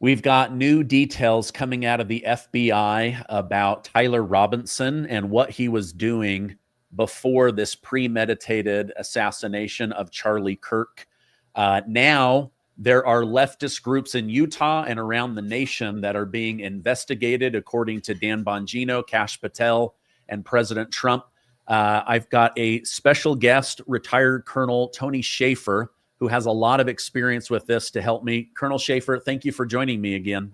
We've got new details coming out of the FBI about Tyler Robinson and what he was doing before this premeditated assassination of Charlie Kirk. Now, there are leftist groups in Utah and around the nation that are being investigated, according to Dan Bongino, Kash Patel, and President Trump. I've got a special guest, retired Colonel Tony Shaffer, who has a lot of experience with this to help me. Colonel Shaffer, thank you for joining me again.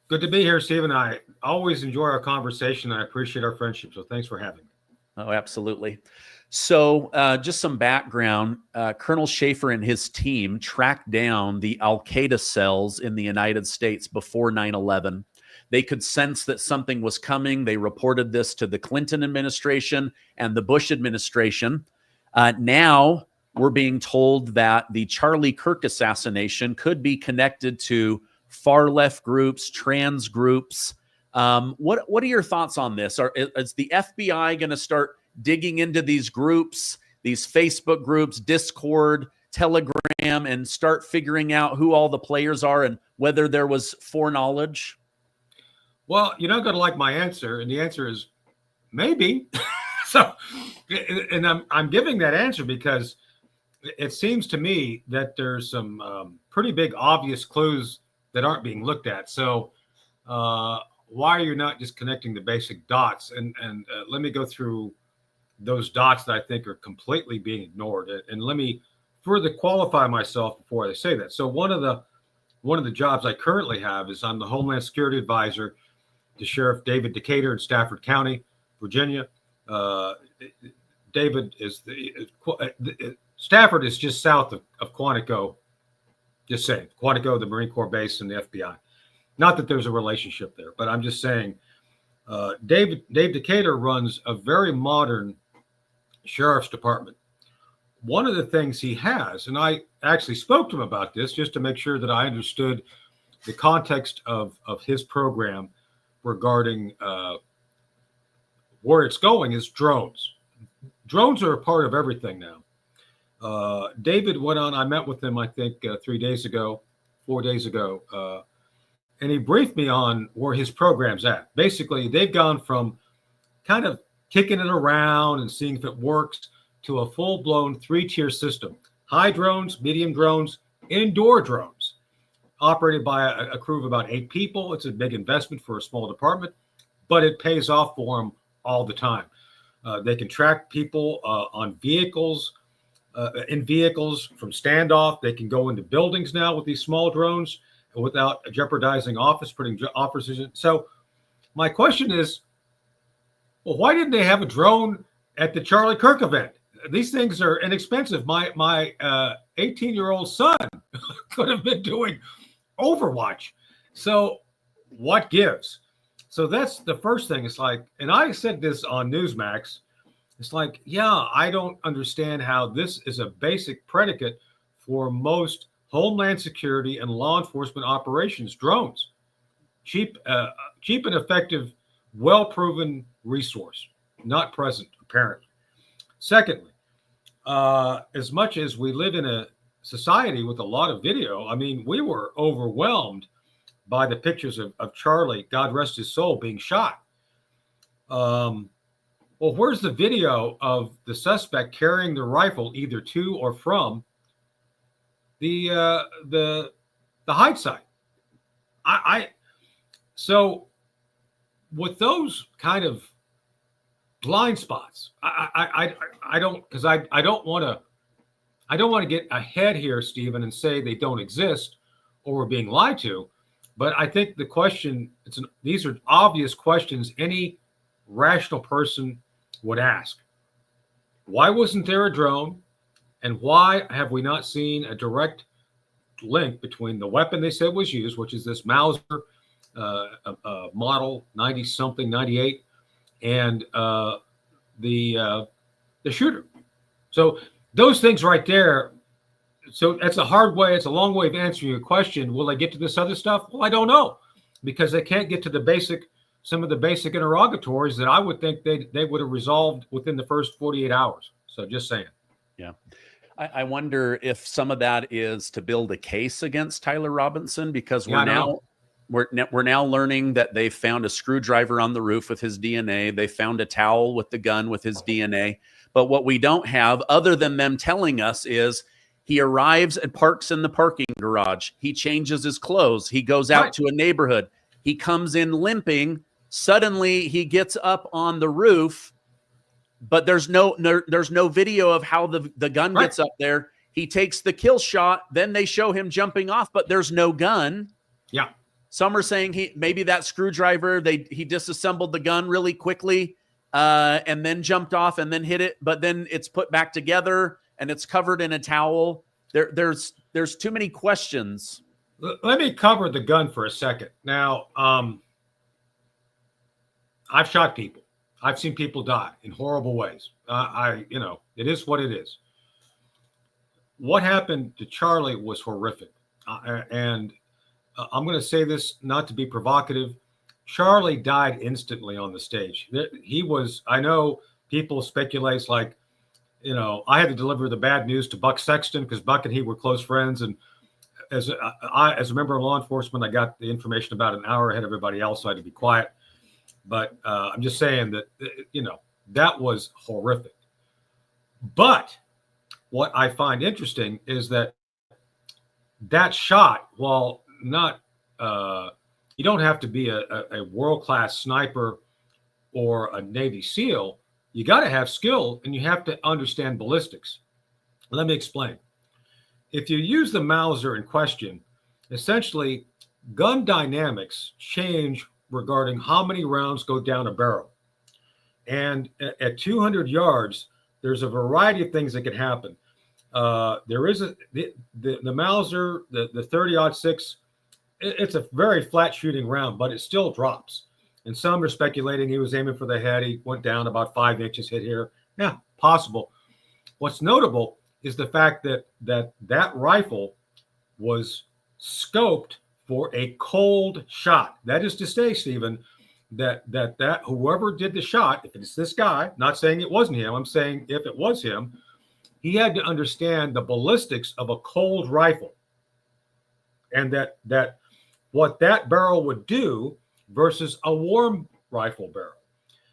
Good to be here, Stephen. I always enjoy our conversation. I appreciate our friendship, so thanks for having me. Oh, absolutely. So just some background. Colonel Shaffer and his team tracked down the Al-Qaeda cells in the United States before 9/11. They could sense that something was coming. They reported this to the Clinton administration and the Bush administration. Now we're being told that the Charlie Kirk assassination could be connected to far left groups, trans groups. What are your thoughts on this? Is the FBI going to start digging into these groups, these Facebook groups, Discord, Telegram, and start figuring out who all the players are and whether there was foreknowledge? Well, you're not going to like my answer, and the answer is maybe. And I'm giving that answer because it seems to me that there's some pretty big obvious clues that aren't being looked at. So why are you not just connecting the basic dots? And let me go through those dots that I think are completely being ignored. And let me further qualify myself before I say that. So one of the jobs I currently have is I'm the Homeland Security Advisor to Sheriff David Decatur in Stafford County, Virginia. David is Stafford is just south of Quantico. Just saying, Quantico, the Marine Corps base, and the FBI. Not that there's a relationship there, but I'm just saying Dave Decatur runs a very modern sheriff's department. One of the things he has, and I actually spoke to him about this just to make sure that I understood the context of his program regarding where it's going, is drones. Drones are a part of everything now. David went on, I met with him, I think 4 days ago, and he briefed me on where his program's at. Basically, they've gone from kind of kicking it around and seeing if it works to a full-blown 3-tier system. High drones, medium drones, indoor drones, operated by a crew of about 8 people. It's a big investment for a small department, but it pays off for them all the time. They can track people on vehicles, in vehicles from standoff. They can go into buildings now with these small drones without jeopardizing putting officers in. So my question is, well, why didn't they have a drone at the Charlie Kirk event? These things are inexpensive. My 18-year-old son could have been doing Overwatch. So what gives? So that's the first thing. It's like, and I said this on Newsmax, it's like, yeah, I don't understand how this is a basic predicate for most Homeland Security and law enforcement operations. Drones, cheap and effective, well-proven resource, not present, apparently. Secondly, as much as we live in a society with a lot of video, I mean, we were overwhelmed by the pictures of Charlie, God rest his soul, being shot. Well, where's the video of the suspect carrying the rifle either to or from the hide site? So with those kind of blind spots, I don't, because I don't want to get ahead here, Stephen, and say they don't exist or we're being lied to. But I think the question, these are obvious questions any rational person would ask. Why wasn't there a drone? And why have we not seen a direct link between the weapon they said was used, which is this Mauser model 90-something, 98, and the shooter? So those things right there. So that's a hard way. It's a long way of answering your question. Will they get to this other stuff? Well, I don't know, because they can't get to some of the basic interrogatories that I would think they would have resolved within the first 48 hours. So just saying. Yeah. I wonder if some of that is to build a case against Tyler Robinson, because Yeah, I don't know. we're now learning that they found a screwdriver on the roof with his DNA. They found a towel with the gun with his DNA. But what we don't have, other than them telling us, is he arrives and parks in the parking garage. He changes his clothes. He goes out Right. to a neighborhood. He comes in limping. Suddenly he gets up on the roof, but there's no video of how the gun Right. gets up there. He takes the kill shot, then they show him jumping off, but there's no gun. Yeah. Some are saying maybe that screwdriver, he disassembled the gun really quickly, and then jumped off and then hit it, but then it's put back together and it's covered in a towel. There's too many questions. Let me cover the gun for a second. Now, I've shot people. I've seen people die in horrible ways. It is what it is. What happened to Charlie was horrific. And I'm going to say this not to be provocative. Charlie died instantly on the stage. I know people speculate like, I had to deliver the bad news to Buck Sexton because Buck and he were close friends. And as a member of law enforcement, I got the information about an hour ahead of everybody else, so I had to be quiet. But I'm just saying that, that was horrific. But what I find interesting is that shot, while not, you don't have to be a world-class sniper or a Navy SEAL. You got to have skill and you have to understand ballistics. Let me explain. If you use the Mauser in question, essentially gun dynamics change regarding how many rounds go down a barrel. And at 200 yards, there's a variety of things that can happen. There is the Mauser, the 30-06, it's a very flat shooting round, but it still drops. And some are speculating he was aiming for the head. He went down about 5 inches, hit here. Yeah, possible. What's notable is the fact that rifle was scoped for a cold shot. That is to say, Stephen, that whoever did the shot, if it's this guy, not saying it wasn't him, I'm saying if it was him, he had to understand the ballistics of a cold rifle, and that what that barrel would do versus a warm rifle barrel.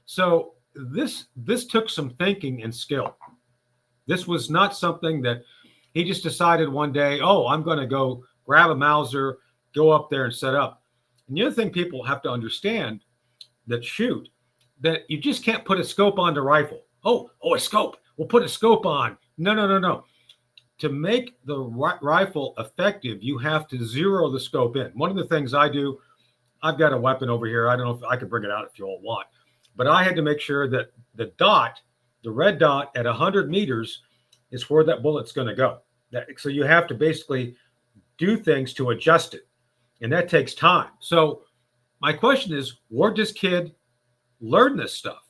So this took some thinking and skill. This was not something that he just decided one day, oh, I'm going to go grab a Mauser, go up there and set up. And the other thing people have to understand that shoot, that you just can't put a scope on the rifle. Oh, a scope. We'll put a scope on. No. To make the rifle effective, you have to zero the scope in. One of the things I do, I've got a weapon over here. I don't know if I could bring it out if you all want, but I had to make sure that the red dot at 100 meters is where that bullet's going to go. So you have to basically do things to adjust it, and that takes time. So my question is, where does this kid learn this stuff?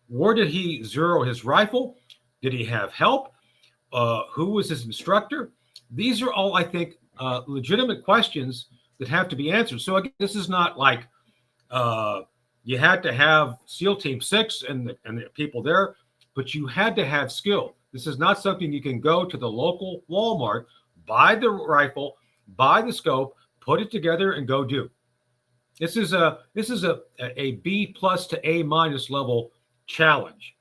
Where did he zero his rifle? Did he have help? Who was his instructor? These are all, I think, legitimate questions that have to be answered. So again, this is not like you had to have SEAL Team 6 and the people there, but you had to have skill. This is not something you can go to the local Walmart, buy the rifle, buy the scope, put it together, and go do. This is a B+ to A- level challenge.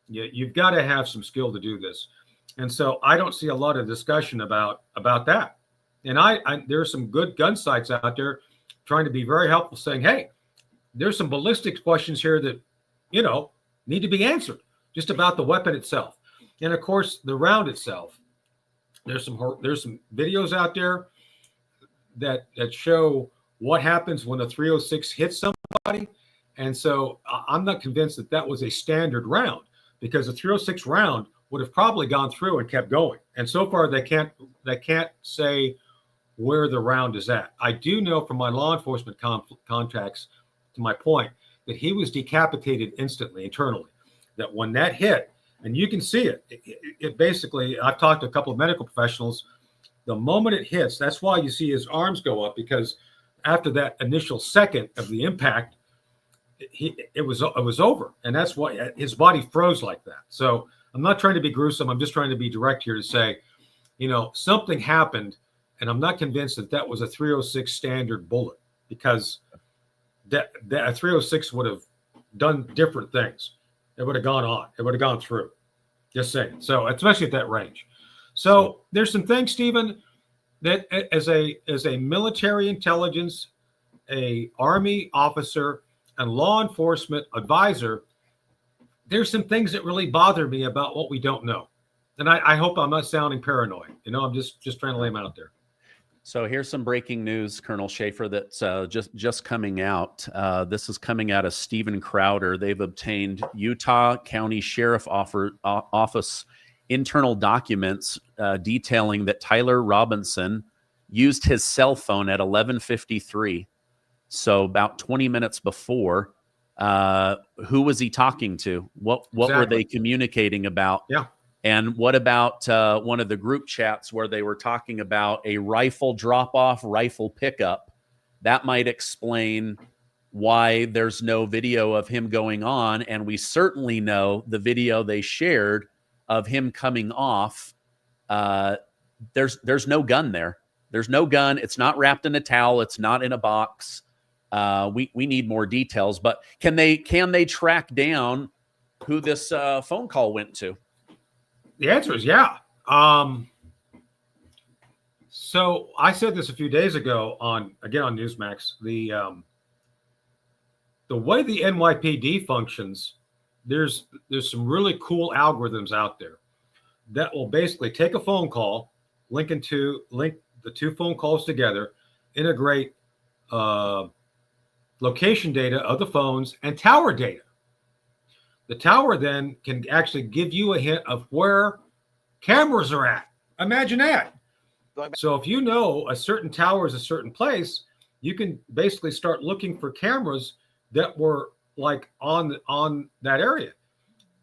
You've got to have some skill to do this. And so I don't see a lot of discussion about that. And there are some good gun sites out there trying to be very helpful, saying, hey, there's some ballistics questions here that, need to be answered just about the weapon itself. And of course, the round itself. There's some videos out there that show what happens when a 306 hits somebody. And so I'm not convinced that was a standard round, because a 306 round would have probably gone through and kept going. And so far, they can't say where the round is at. I do know from my law enforcement contacts, to my point, that he was decapitated instantly internally. That when that hit, and you can see it basically, I've talked to a couple of medical professionals, the moment it hits, that's why you see his arms go up, because after that initial second of the impact, it was over. And that's why his body froze like that. So I'm not trying to be gruesome. I'm just trying to be direct here to say, something happened, and I'm not convinced that was a 306 standard bullet, because that a 306 would have done different things. It would have gone on. It would have gone through. Just saying. So especially at that range. So there's some things, Stephen, that as a military intelligence, a Army officer, and law enforcement advisor, there's some things that really bother me about what we don't know. And I hope I'm not sounding paranoid. I'm just trying to lay them out there. So here's some breaking news, Colonel Shaffer, that's just coming out. This is coming out of Stephen Crowder. They've obtained Utah County Sheriff Office internal documents detailing that Tyler Robinson used his cell phone at 11:53. So about 20 minutes before. Who was he talking to? What were they communicating about? Yeah. And what about one of the group chats where they were talking about a rifle drop-off, rifle pickup? That might explain why there's no video of him going on. And we certainly know the video they shared of him coming off. There's no gun there. There's no gun. It's not wrapped in a towel. It's not in a box. We need more details. But can they track down who this phone call went to? The answer is yeah. So I said this a few days ago on Newsmax. The way the NYPD functions, there's some really cool algorithms out there that will basically take a phone call, link the two phone calls together, integrate location data of the phones and tower data. The tower then can actually give you a hint of where cameras are at. Imagine that. So if you know a certain tower is a certain place, you can basically start looking for cameras that were like on that area.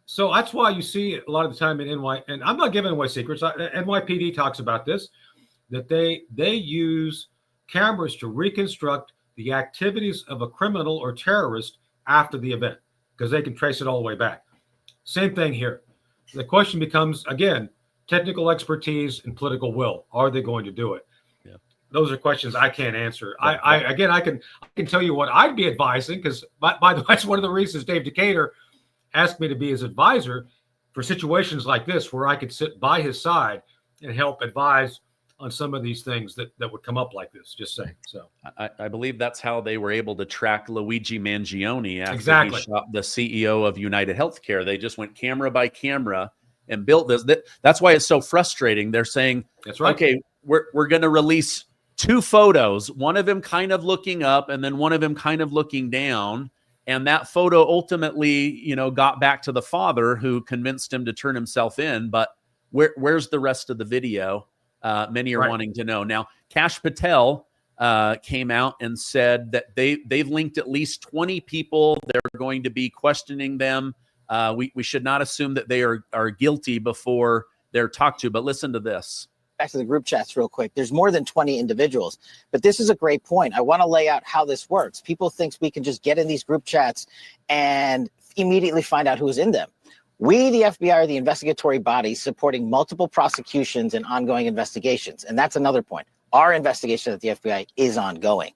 So that's why you see a lot of the time in and I'm not giving away secrets. NYPD talks about this, that they use cameras to reconstruct the activities of a criminal or terrorist after the event, because they can trace it all the way back. Same thing here. The question becomes, again, technical expertise and political will. Are they going to do it? Yeah. Those are questions I can't answer. Yeah. I can tell you what I'd be advising, because by the way, that's one of the reasons Dave Decatur asked me to be his advisor for situations like this, where I could sit by his side and help advise on some of these things that would come up like this. Just saying. So I believe that's how they were able to track Luigi Mangione after he shot the CEO of United Healthcare. They just went camera by camera and built this. That's why it's so frustrating. They're saying, that's right. Okay, we're going to release two photos, one of him kind of looking up and then one of him kind of looking down. And that photo ultimately, got back to the father, who convinced him to turn himself in. But where's the rest of the video? Many are wanting to know. Now, Kash Patel came out and said that they've linked at least 20 people. They're going to be questioning them. We should not assume that they are guilty before they're talked to. But listen to this. Back to the group chats real quick. There's more than 20 individuals, but this is a great point. I want to lay out how this works. People think we can just get in these group chats and immediately find out who's in them. We, the FBI, are the investigatory body supporting multiple prosecutions and ongoing investigations. And that's another point. Our investigation at the FBI is ongoing.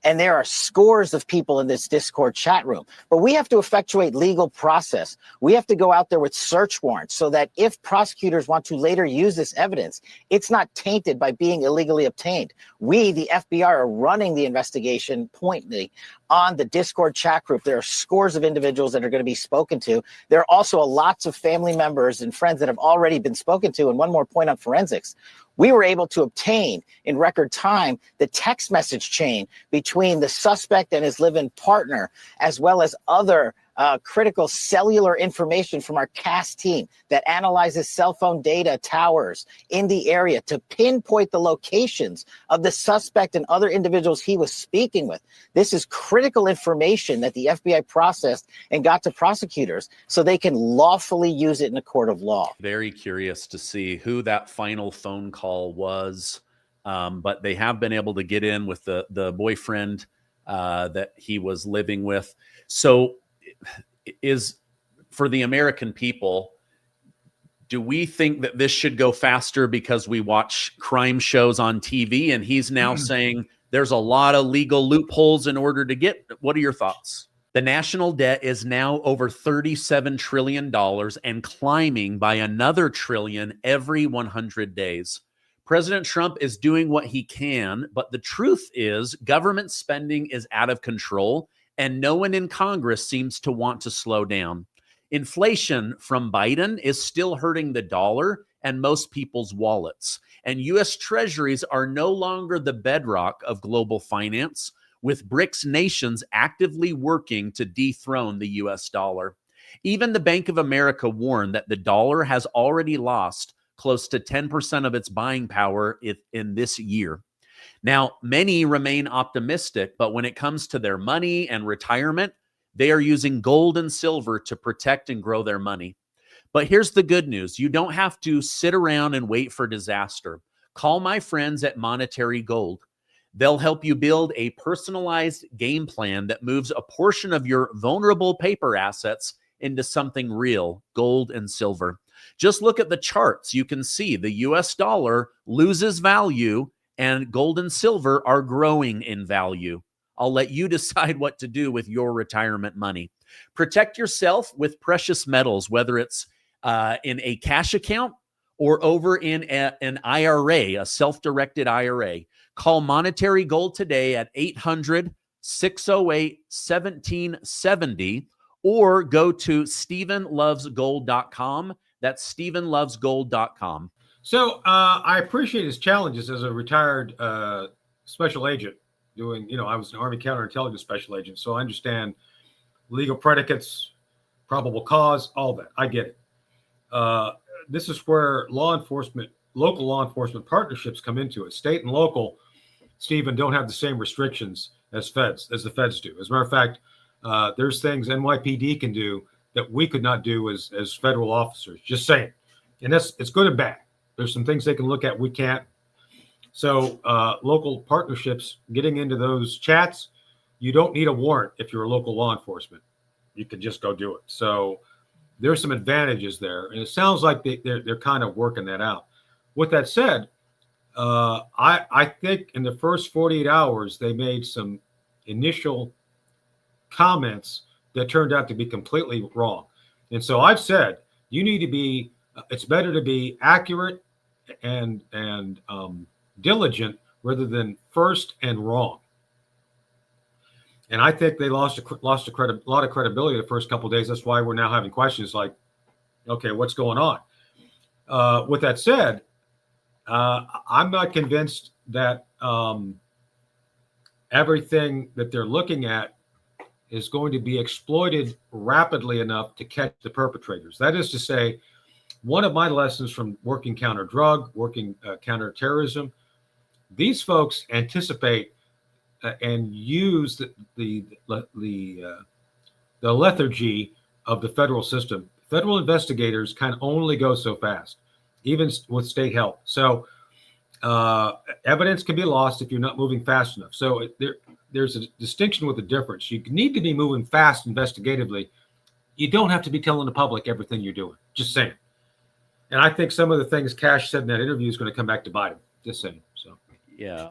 And there are scores of people in this Discord chat room, but we have to effectuate legal process. We have to go out there with search warrants so that if prosecutors want to later use this evidence, it's not tainted by being illegally obtained. We, the FBI, are running the investigation pointedly on the Discord chat group. There are scores of individuals that are going to be spoken to. There are also lots of family members and friends that have already been spoken to. And one more point on forensics. We were able to obtain in record time the text message chain between the suspect and his live-in partner, as well as other critical cellular information from our CAS team that analyzes cell phone data towers in the area to pinpoint the locations of the suspect and other individuals he was speaking with. This is critical information that the FBI processed and got to prosecutors so they can lawfully use it in a court of law. Very curious to see who that final phone call was. But they have been able to get in with the boyfriend that he was living with. So is for the American people, do we think that this should go faster because we watch crime shows on TV? And he's now saying there's a lot of legal loopholes in order to get. What are your thoughts? The national debt is now over $37 trillion and climbing by another trillion every 100 days. President Trump is doing what he can, but the truth is government spending is out of control and no one in Congress seems to want to slow down. Inflation from Biden is still hurting the dollar and most people's wallets. And U.S. treasuries are no longer the bedrock of global finance, with BRICS nations actively working to dethrone the U.S. dollar. Even the Bank of America warned that the dollar has already lost close to 10% of its buying power in this year. Now, many remain optimistic, but when it comes to their money and retirement, they are using gold and silver to protect and grow their money. But here's the good news. You don't have to sit around and wait for disaster. Call my friends at Monetary Gold. They'll help you build a personalized game plan that moves a portion of your vulnerable paper assets into something real, gold and silver. Just look at the charts. You can see the US dollar loses value and gold and silver are growing in value. I'll let you decide what to do with your retirement money. Protect yourself with precious metals, whether it's in a cash account or over in an IRA, a self-directed IRA. Call Monetary Gold today at 800-608-1770 or go to StephenLovesGold.com. That's StephenLovesGold.com. So I appreciate his challenges as a retired special agent doing, I was an Army counterintelligence special agent. So I understand legal predicates, probable cause, all that. I get it. This is where local law enforcement partnerships come into it. State and local, Stephen, don't have the same restrictions as the feds do. As a matter of fact, there's things NYPD can do that we could not do as federal officers. Just saying. And it's good and bad. There's some things they can look at we can't. So local partnerships, getting into those chats, you don't need a warrant if you're a local law enforcement. You can just go do it. So there's some advantages there. And it sounds like they're kind of working that out. With that said, I think in the first 48 hours, they made some initial comments that turned out to be completely wrong. And so I've said, it's better to be accurate and diligent rather than first and wrong. And I think they lost a lot of credibility the first couple of days. That's why we're now having questions like, okay, what's going on? With that said, I'm not convinced that everything that they're looking at is going to be exploited rapidly enough to catch the perpetrators. That is to say, one of my lessons from working counter-drug, working counter-terrorism, these folks anticipate and use the lethargy of the federal system. Federal investigators can only go so fast, even with state help. So evidence can be lost if you're not moving fast enough. So there's a distinction with a difference. You need to be moving fast investigatively. You don't have to be telling the public everything you're doing. Just saying. And I think some of the things Kash said in that interview is going to come back to bite him. Just saying. So yeah,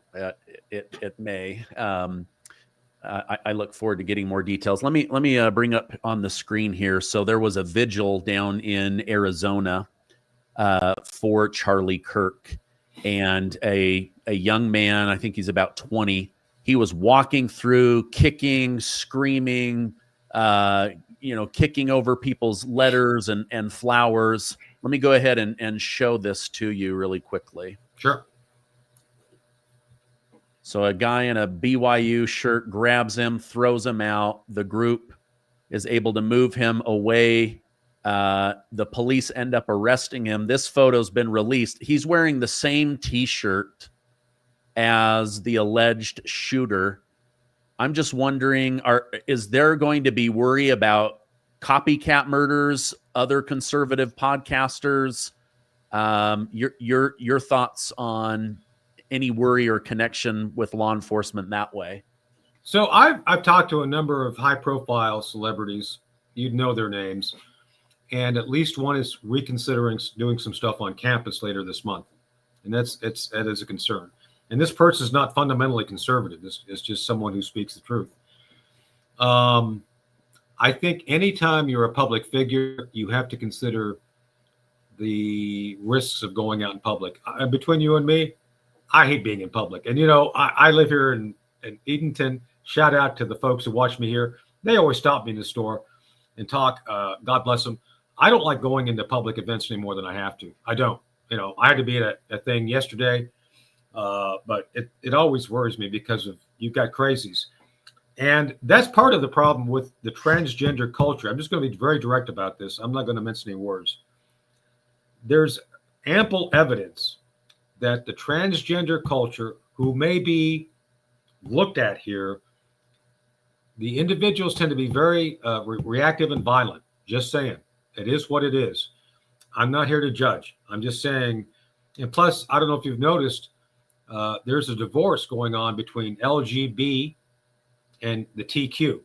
it may. I look forward to getting more details. Let me bring up on the screen here. So there was a vigil down in Arizona for Charlie Kirk, and a young man, I think he's about 20. He was walking through, kicking, screaming, kicking over people's letters and flowers. Let me go ahead and show this to you really quickly. Sure. So a guy in a BYU shirt grabs him, throws him out. The group is able to move him away. The police end up arresting him. This photo's been released. He's wearing the same T-shirt as the alleged shooter. I'm just wondering, is there going to be worry about copycat murders, other conservative podcasters? Your thoughts on any worry or connection with law enforcement that way? So I've talked to a number of high-profile celebrities. You'd know their names. and at least one is reconsidering doing some stuff on campus later this month, and that is a concern. And this person is not fundamentally conservative. This is just someone who speaks the truth. I think anytime you're a public figure, you have to consider the risks of going out in public. Between you and me, I hate being in public. And, I live here in Edenton. Shout out to the folks who watch me here. They always stop me in the store and talk. God bless them. I don't like going into public events any more than I have to. I don't. I had to be at a thing yesterday, but it always worries me because you've got crazies. And that's part of the problem with the transgender culture. I'm just going to be very direct about this. I'm not going to mince any words. There's ample evidence that the transgender culture, who may be looked at here, the individuals tend to be very reactive and violent. Just saying. It is what it is. I'm not here to judge. I'm just saying. And plus, I don't know if you've noticed, there's a divorce going on between LGB and the TQ.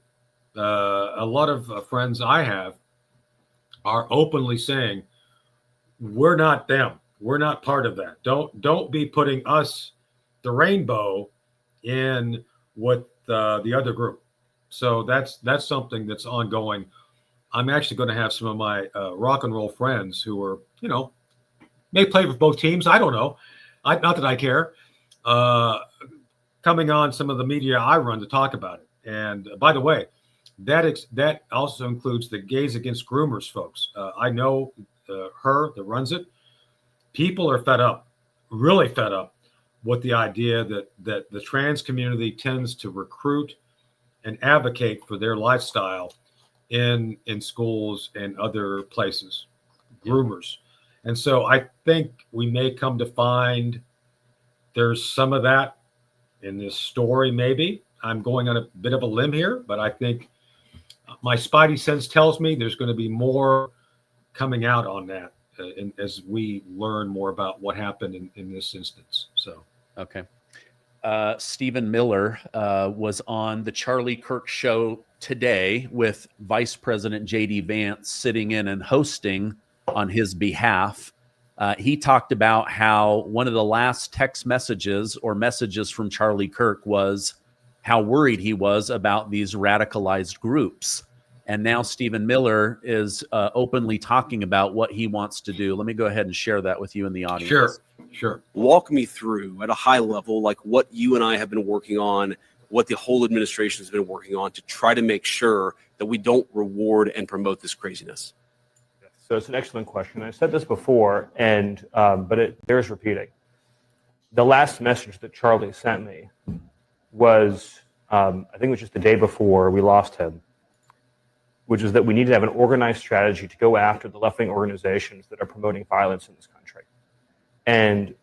A lot of friends I have are openly saying, we're not them. We're not part of that. Don't be putting us, the rainbow, in with the other group. So that's something that's ongoing. I'm actually going to have some of my rock and roll friends who are, may play for both teams. I don't know. Not that I care. Coming on some of the media I run to talk about it. And by the way, that also includes the Gays Against Groomers folks. I know her that runs it. People are fed up, really fed up with the idea that the trans community tends to recruit and advocate for their lifestyle in schools and other places, groomers. And so I think we may come to find there's some of that in this story, maybe. I'm going on a bit of a limb here, but I think my spidey sense tells me there's going to be more coming out on that as we learn more about what happened in this instance. So, okay. Stephen Miller was on the Charlie Kirk show today with Vice President J.D. Vance sitting in and hosting on his behalf. He talked about how one of the last text messages or messages from Charlie Kirk was how worried he was about these radicalized groups. And now Stephen Miller is openly talking about what he wants to do. Let me go ahead and share that with you in the audience. Sure. Walk me through at a high level, like what you and I have been working on, what the whole administration has been working on to try to make sure that we don't reward and promote this craziness. So it's an excellent question. I said this before, and but it bears repeating. The last message that Charlie sent me was, I think it was just the day before we lost him, which is that we need to have an organized strategy to go after the left-wing organizations that are promoting violence in this country. And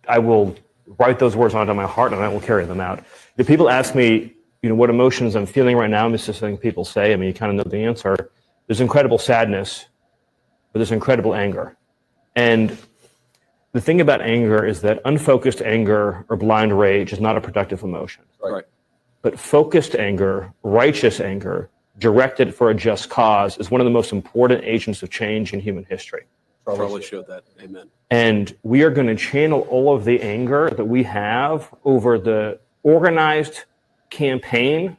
I will write those words onto my heart, and I will carry them out. If people ask me, what emotions I'm feeling right now, this is something people say. I mean, you kind of know the answer. There's incredible sadness, but there's incredible anger. And the thing about anger is that unfocused anger or blind rage is not a productive emotion. Right. But focused anger, righteous anger, directed for a just cause is one of the most important agents of change in human history. Charlie showed that. Amen. And we are going to channel all of the anger that we have over the organized campaign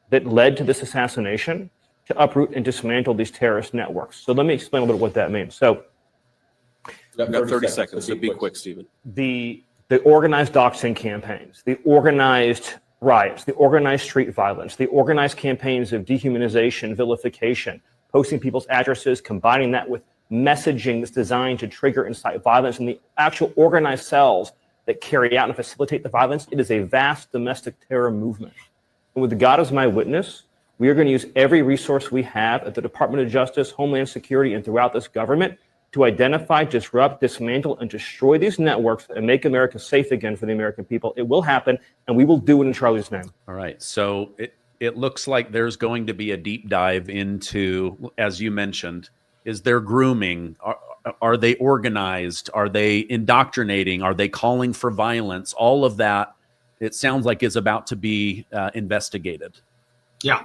that led to this assassination to uproot and dismantle these terrorist networks. So let me explain a little bit what that means. So We've got 30 seconds, so be quick, Stephen. The organized doxing campaigns, the organized riots, the organized street violence, the organized campaigns of dehumanization, vilification, posting people's addresses, combining that with messaging that's designed to trigger and incite violence, and the actual organized cells that carry out and facilitate the violence, it is a vast domestic terror movement. And with God as my witness, we are going to use every resource we have at the Department of Justice, Homeland Security, and throughout this government to identify, disrupt, dismantle, and destroy these networks and make America safe again for the American people. It will happen, and we will do it in Charlie's name. All right. So it looks like there's going to be a deep dive into, as you mentioned, is there grooming? Are they organized? Are they indoctrinating? Are they calling for violence? All of that, it sounds like, is about to be investigated. Yeah.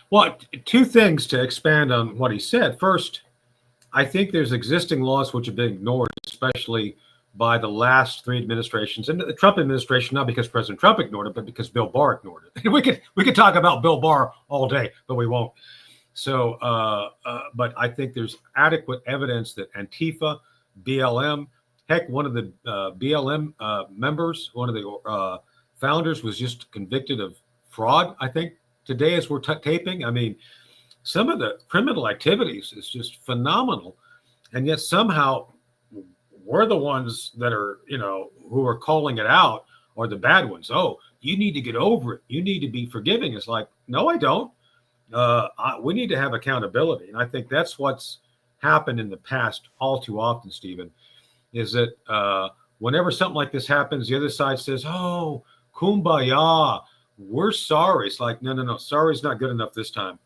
Well, two things to expand on what he said. First, I think there's existing laws which have been ignored, especially by the last 3 administrations, and the Trump administration, not because President Trump ignored it, but because Bill Barr ignored it. we could talk about Bill Barr all day, but we won't. So, but I think there's adequate evidence that Antifa, BLM, heck, one of the BLM members, one of the founders, was just convicted of fraud, I think, today as we're taping. I mean, some of the criminal activities is just phenomenal. And yet somehow we're the ones that are, who are calling it out, or the bad ones. Oh, you need to get over it. You need to be forgiving. It's like, no, I don't. We need to have accountability. And I think that's what's happened in the past all too often, Stephen, is that whenever something like this happens, the other side says, oh, kumbaya, we're sorry. It's like, no, sorry is not good enough this time.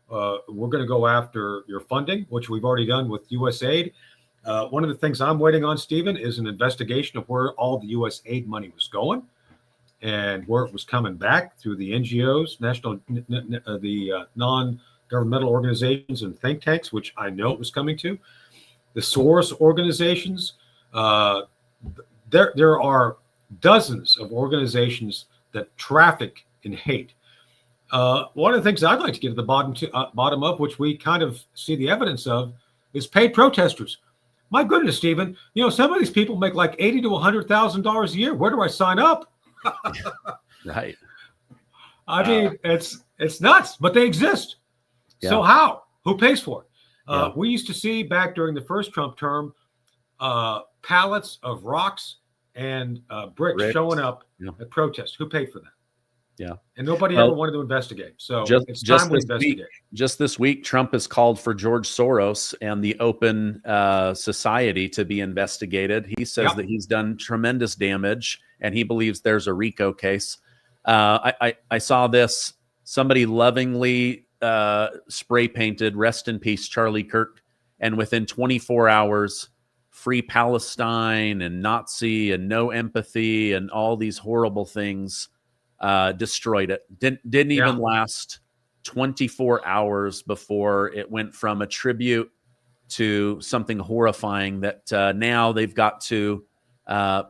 We're going to go after your funding, which we've already done with USAID. One of the things I'm waiting on, Stephen, is an investigation of where all the USAID money was going and where it was coming back through the NGOs, the non-governmental organizations and think tanks, which I know it was coming to, the source organizations. There are dozens of organizations that traffic in hate. One of the things I'd like to get to the bottom of, which we kind of see the evidence of, is paid protesters. My goodness, Stephen, some of these people make like $80,000 to $100,000 a year. Where do I sign up? Right. I mean, it's nuts, but they exist. Yeah. So how? Who pays for it? We used to see back during the first Trump term, pallets of rocks and bricks showing up at protests. Who paid for that? Yeah. And nobody ever wanted to investigate. So it's time we investigate. Just this week, Trump has called for George Soros and the Open Society to be investigated. He says that he's done tremendous damage, and he believes there's a RICO case. I saw this. Somebody lovingly spray painted, "Rest in peace, Charlie Kirk," and within 24 hours, "Free Palestine" and Nazi and no empathy and all these horrible things. Destroyed it. Didn't even last 24 hours before it went from a tribute to something horrifying that now they've got to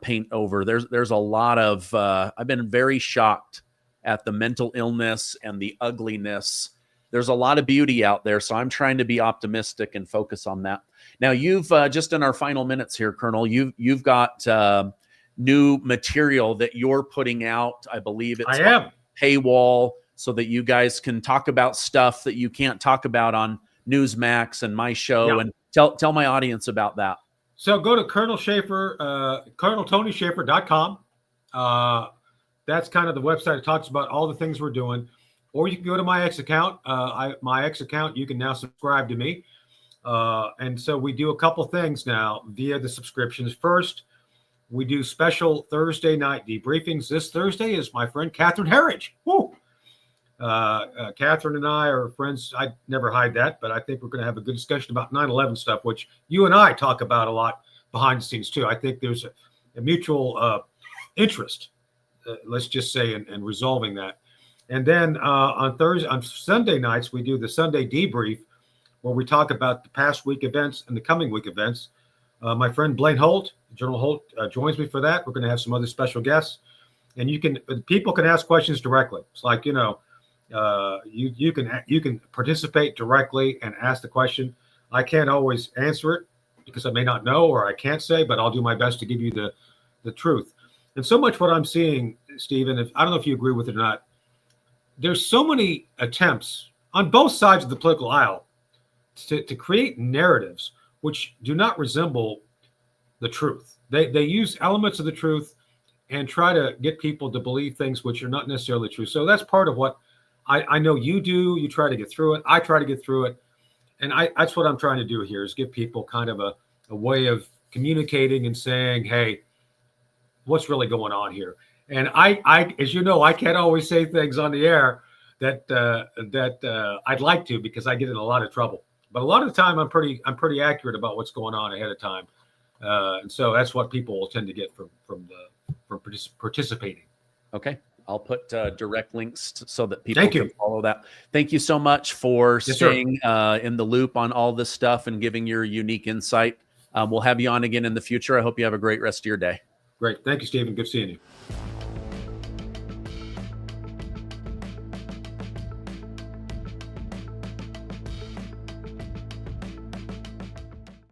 paint over. There's a lot of I've been very shocked at the mental illness and the ugliness. There's a lot of beauty out there, so I'm trying to be optimistic and focus on that. Now, you've just in our final minutes here, Colonel, you've got new material that you're putting out. I believe it's paywall, so that you guys can talk about stuff that you can't talk about on Newsmax and my show. And tell my audience about that. So go to Colonel Shaffer, ColonelTonyShaffer.com. That's kind of the website that talks about all the things we're doing. Or you can go to my X account. My X account, you can now subscribe to me. And so we do a couple things now via the subscriptions. First, we do special Thursday night debriefings. This Thursday is my friend Catherine Herridge. Woo! Catherine and I are friends. I never hide that, but I think we're going to have a good discussion about 9/11 stuff, which you and I talk about a lot behind the scenes too. I think there's a mutual interest, let's just say, in resolving that. And then on Sunday nights, we do the Sunday debrief, where we talk about the past week events and the coming week events. My friend Blaine Holt, General Holt, joins me for that. We're going to have some other special guests, and people can ask questions directly. It's like, you can participate directly and ask the question. I can't always answer it because I may not know, or I can't say, but I'll do my best to give you the truth. And so much what I'm seeing, Stephen, I don't know if you agree with it or not, there's so many attempts on both sides of the political aisle to create narratives which do not resemble the truth. They use elements of the truth and try to get people to believe things which are not necessarily true. So that's part of what I know you do. You try to get through it. I try to get through it. And that's what I'm trying to do here, is give people kind of a way of communicating and saying, hey, what's really going on here? And I as you know, I can't always say things on the air that I'd like to, because I get in a lot of trouble. But a lot of the time, I'm pretty accurate about what's going on ahead of time, and so that's what people will tend to get from participating. Okay, I'll put direct links so that people Thank can you. follow that. Thank you so much for Yes, sir. staying in the loop on all this stuff and giving your unique insight. We'll have you on again in the future. I hope you have a great rest of your day. Great. Thank you, Stephen. Good seeing you.